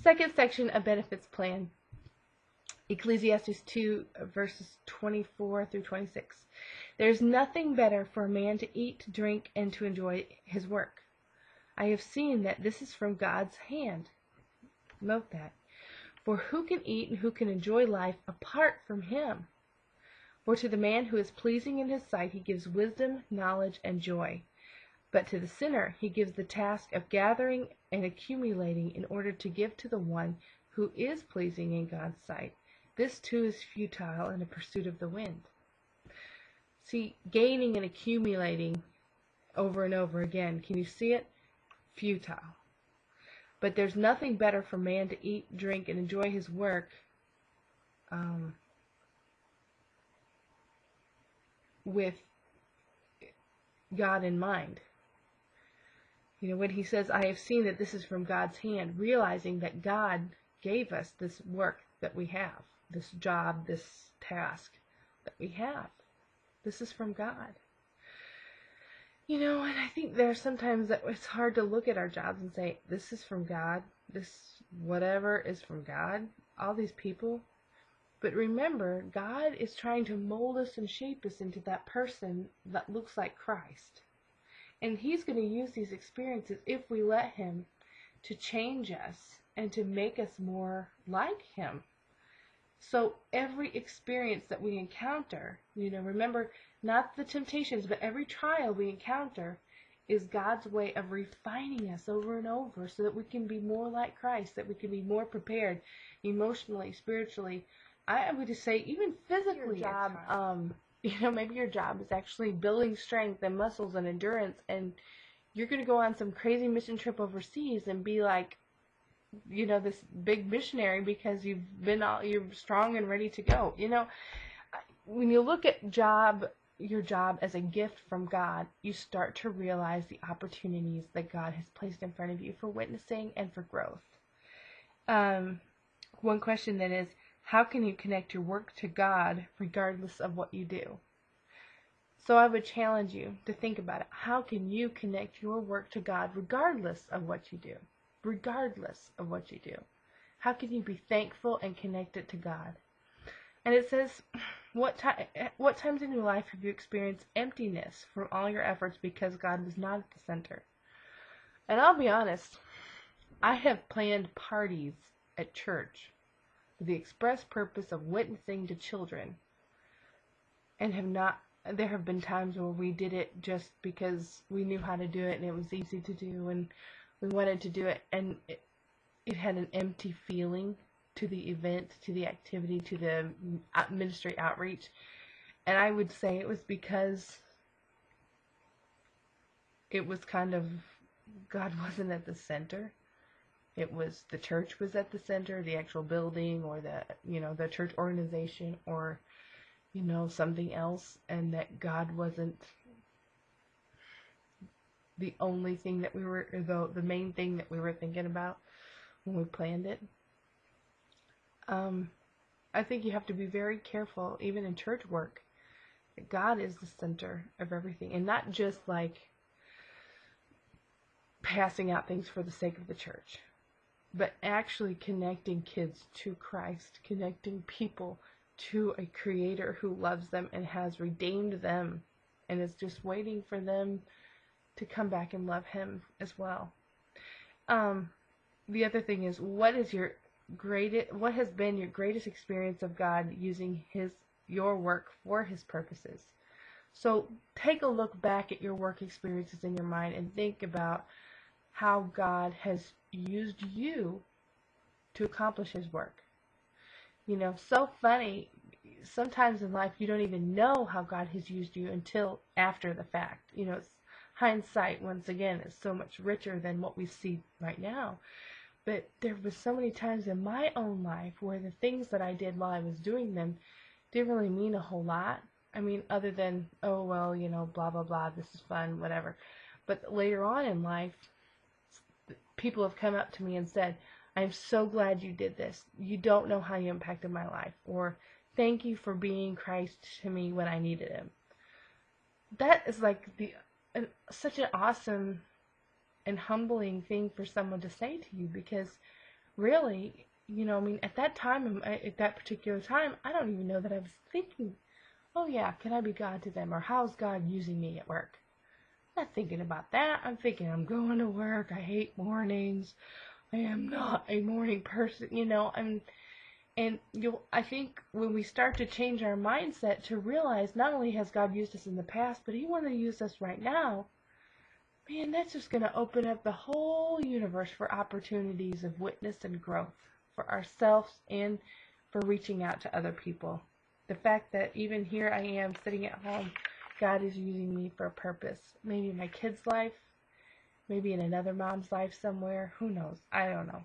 Second section, a benefits plan. Ecclesiastes 2, verses 24 through 26. There's nothing better for a man to eat, drink, and to enjoy his work. I have seen that this is from God's hand. Note that. For who can eat and who can enjoy life apart from him? For to the man who is pleasing in his sight he gives wisdom, knowledge, and joy. But to the sinner he gives the task of gathering and accumulating in order to give to the one who is pleasing in God's sight. This too is futile and a pursuit of the wind. See, gaining and accumulating over and over again. Can you see it? Futile. But there's nothing better for man to eat, drink, and enjoy his work with God in mind. You know, when he says, I have seen that this is from God's hand, realizing that God gave us this work that we have, this job, this task that we have. This is from God. You know, and I think there's sometimes that it's hard to look at our jobs and say, this is from God, this whatever is from God, all these people. But remember, God is trying to mold us and shape us into that person that looks like Christ. And he's going to use these experiences, if we let him, to change us and to make us more like him. So every experience that we encounter, you know, remember, not the temptations, but every trial we encounter is God's way of refining us over and over so that we can be more like Christ, that we can be more prepared emotionally, spiritually. I would just say even physically. Your job, you know, maybe your job is actually building strength and muscles and endurance, and you're going to go on some crazy mission trip overseas and be like, you know, this big missionary because you're strong and ready to go. You know, when you look at your job as a gift from God, you start to realize the opportunities that God has placed in front of you for witnessing and for growth. One question then is, how can you connect your work to God regardless of what you do? So I would challenge you to think about it. How can you connect your work to God regardless of what you do? Regardless of what you do. How can you be thankful and connected to God? And it says, what times in your life have you experienced emptiness from all your efforts because God was not at the center? And I'll be honest, I have planned parties at church with the express purpose of witnessing to children, and there have been times where we did it just because we knew how to do it and it was easy to do and we wanted to do it, and it had an empty feeling to the event, to the activity, to the ministry outreach. And I would say it was because it was kind of, God wasn't at the center. It was the church was at the center, the actual building, or the church organization, or, something else, and that God wasn't the only thing that the main thing that we were thinking about when we planned it. I think you have to be very careful, even in church work, that God is the center of everything, and not just like passing out things for the sake of the church, but actually connecting kids to Christ, connecting people to a Creator who loves them and has redeemed them and is just waiting for them to come back and love Him as well. The other thing is, what has been your greatest experience of God using your work for His purposes? So take a look back at your work experiences in your mind and think about how God has used you to accomplish His work. So funny, sometimes in life you don't even know how God has used you until after the fact. It's hindsight, once again, is so much richer than what we see right now. But there were so many times in my own life where the things that I did while I was doing them didn't really mean a whole lot. I mean, other than, oh, well, blah, blah, blah, this is fun, whatever. But later on in life, people have come up to me and said, I'm so glad you did this. You don't know how you impacted my life. Or, thank you for being Christ to me when I needed Him. That is like such an awesome and humbling thing for someone to say to you, because really, I mean, at that time, at that particular time, I don't even know that I was thinking, oh yeah, can I be God to them? Or how's God using me at work? I'm not thinking about that. I'm thinking I'm going to work. I hate mornings. I am not a morning person, I think when we start to change our mindset to realize not only has God used us in the past, but He wants to use us right now, man, that's just going to open up the whole universe for opportunities of witness and growth for ourselves and for reaching out to other people. The fact that even here I am sitting at home, God is using me for a purpose. Maybe in my kid's life, maybe in another mom's life somewhere. Who knows? I don't know.